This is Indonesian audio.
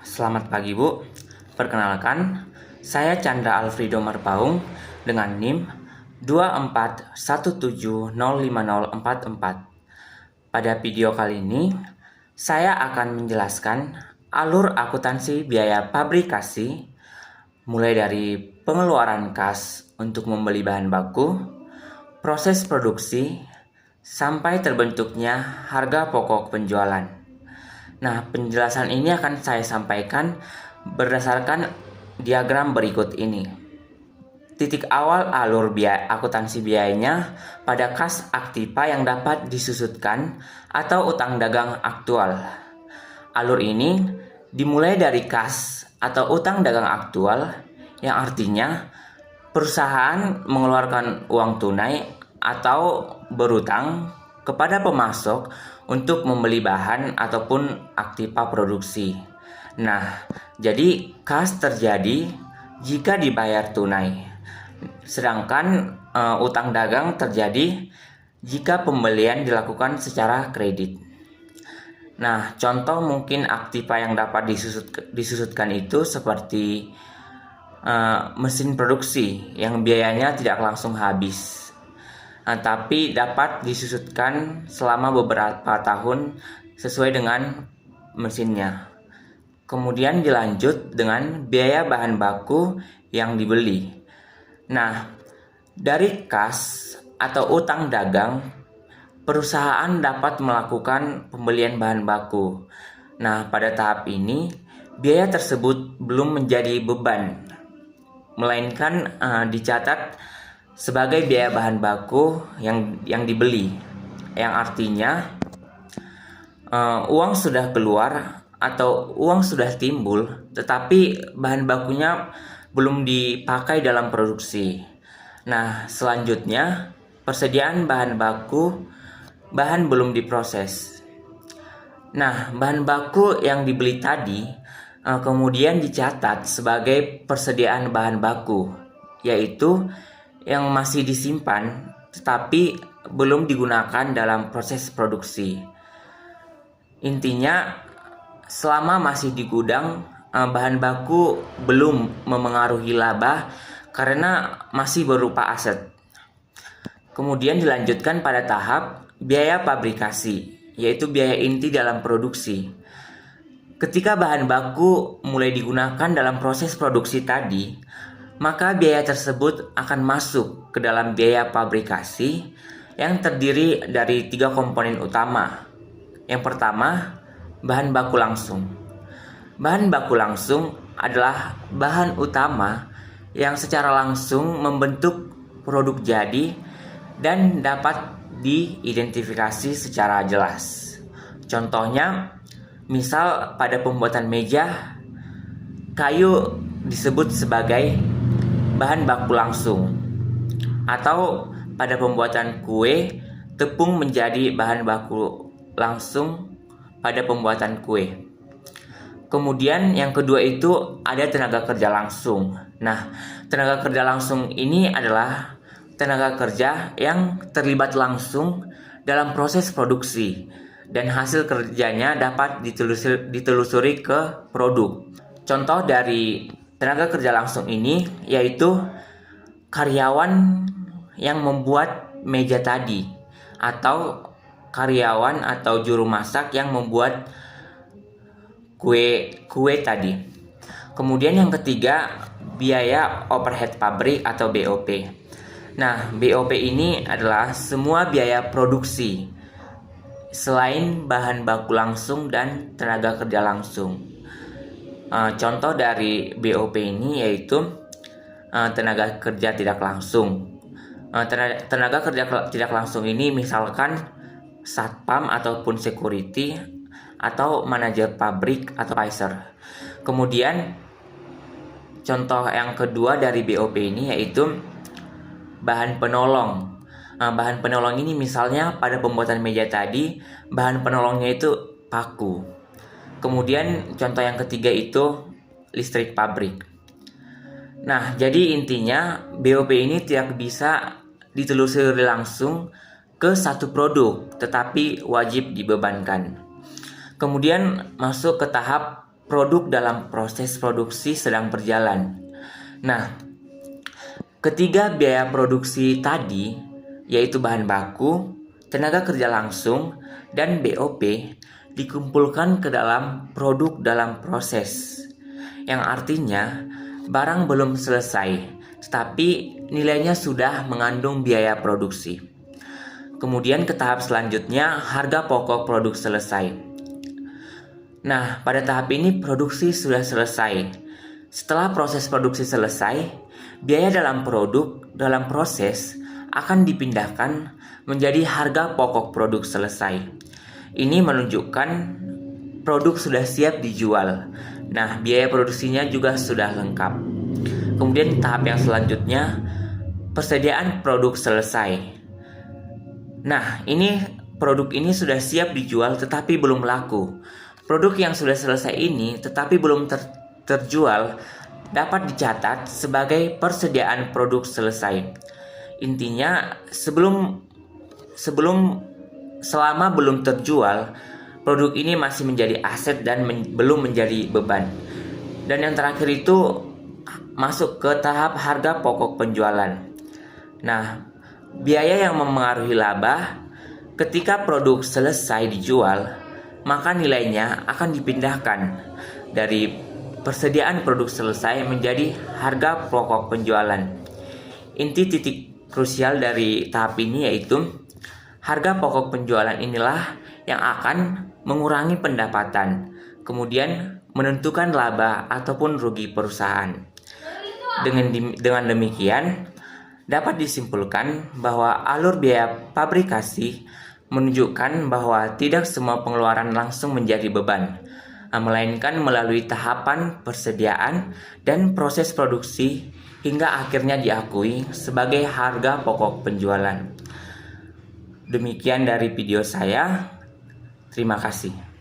Selamat pagi Bu, perkenalkan saya Chandra Alfredo Marpaung dengan NIM 2417050044. Pada video kali ini saya akan menjelaskan alur akuntansi biaya pabrikasi mulai dari pengeluaran kas untuk membeli bahan baku, proses produksi, sampai terbentuknya harga pokok penjualan. Nah, penjelasan ini akan saya sampaikan berdasarkan diagram berikut ini. Titik awal alur biaya akuntansi biayanya pada kas aktiva yang dapat disusutkan atau utang dagang aktual. Alur ini dimulai dari kas atau utang dagang aktual, yang artinya perusahaan mengeluarkan uang tunai atau berutang kepada pemasok untuk membeli bahan ataupun aktiva produksi. Nah, jadi kas terjadi jika dibayar tunai, sedangkan utang dagang terjadi jika pembelian dilakukan secara kredit. Nah, contoh mungkin aktiva yang dapat disusutkan itu seperti mesin produksi yang biayanya tidak langsung habis, tapi dapat disusutkan selama beberapa tahun sesuai dengan mesinnya. Kemudian dilanjut dengan biaya bahan baku yang dibeli. Nah, dari kas atau utang dagang, perusahaan dapat melakukan pembelian bahan baku. Nah, pada tahap ini biaya tersebut belum menjadi beban, melainkan dicatat sebagai biaya bahan baku yang dibeli, yang artinya uang sudah keluar atau uang sudah timbul, tetapi bahan bakunya belum dipakai dalam produksi. Nah, selanjutnya persediaan bahan baku, bahan belum diproses. Nah, bahan baku yang dibeli tadi kemudian dicatat sebagai persediaan bahan baku, yaitu yang masih disimpan tetapi belum digunakan dalam proses produksi. Intinya, selama masih di gudang, bahan baku belum memengaruhi laba karena masih berupa aset. Kemudian dilanjutkan pada tahap biaya pabrikasi, yaitu biaya inti dalam produksi. Ketika bahan baku mulai digunakan dalam proses produksi tadi, maka biaya tersebut akan masuk ke dalam biaya pabrikasi yang terdiri dari 3 komponen utama. Yang pertama, bahan baku langsung. Bahan baku langsung adalah bahan utama yang secara langsung membentuk produk jadi dan dapat diidentifikasi secara jelas. Contohnya, misal pada pembuatan meja, kayu disebut sebagai bahan baku langsung, atau pada pembuatan kue, tepung menjadi bahan baku langsung pada pembuatan kue. Kemudian yang kedua itu ada tenaga kerja langsung. Nah, tenaga kerja langsung ini adalah tenaga kerja yang terlibat langsung dalam proses produksi dan hasil kerjanya dapat ditelusuri ke produk. Contoh dari tenaga kerja langsung ini yaitu karyawan yang membuat meja tadi, atau karyawan atau juru masak yang membuat kue tadi. Kemudian yang ketiga, biaya overhead pabrik atau BOP. Nah, BOP ini adalah semua biaya produksi selain bahan baku langsung dan tenaga kerja langsung. Contoh dari BOP ini yaitu tenaga kerja tidak langsung. Tenaga kerja tidak langsung ini misalkan satpam ataupun security atau manajer pabrik atau supervisor. Kemudian contoh yang kedua dari BOP ini yaitu bahan penolong. Bahan penolong ini misalnya pada pembuatan meja tadi, bahan penolongnya itu paku. Kemudian contoh yang ketiga itu listrik pabrik. Nah, jadi intinya BOP ini tidak bisa ditelusuri langsung ke satu produk, tetapi wajib dibebankan. Kemudian masuk ke tahap produk dalam proses produksi sedang berjalan. Nah, ketiga biaya produksi tadi, yaitu bahan baku, tenaga kerja langsung, dan BOP, dikumpulkan ke dalam produk dalam proses, yang artinya barang belum selesai, tetapi nilainya sudah mengandung biaya produksi. Kemudian ke tahap selanjutnya, harga pokok produk selesai. Nah, pada tahap ini produksi sudah selesai. Setelah proses produksi selesai, biaya dalam proses akan dipindahkan menjadi harga pokok produk selesai. Ini menunjukkan produk sudah siap dijual. Nah, biaya produksinya juga sudah lengkap. Kemudian tahap yang selanjutnya, persediaan produk selesai. Nah, ini produk ini sudah siap dijual tetapi belum laku. Produk yang sudah selesai ini tetapi belum terjual dapat dicatat sebagai persediaan produk selesai. Intinya, selama belum terjual, produk ini masih menjadi aset dan belum menjadi beban. Dan yang terakhir itu masuk ke tahap harga pokok penjualan. Nah, biaya yang memengaruhi laba ketika produk selesai dijual, maka nilainya akan dipindahkan dari persediaan produk selesai menjadi harga pokok penjualan. Inti titik krusial dari tahap ini yaitu harga pokok penjualan inilah yang akan mengurangi pendapatan, kemudian menentukan laba ataupun rugi perusahaan. Dengan demikian, dapat disimpulkan bahwa alur biaya pabrikasi menunjukkan bahwa tidak semua pengeluaran langsung menjadi beban, melainkan melalui tahapan persediaan dan proses produksi hingga akhirnya diakui sebagai harga pokok penjualan. Demikian dari video saya. Terima kasih.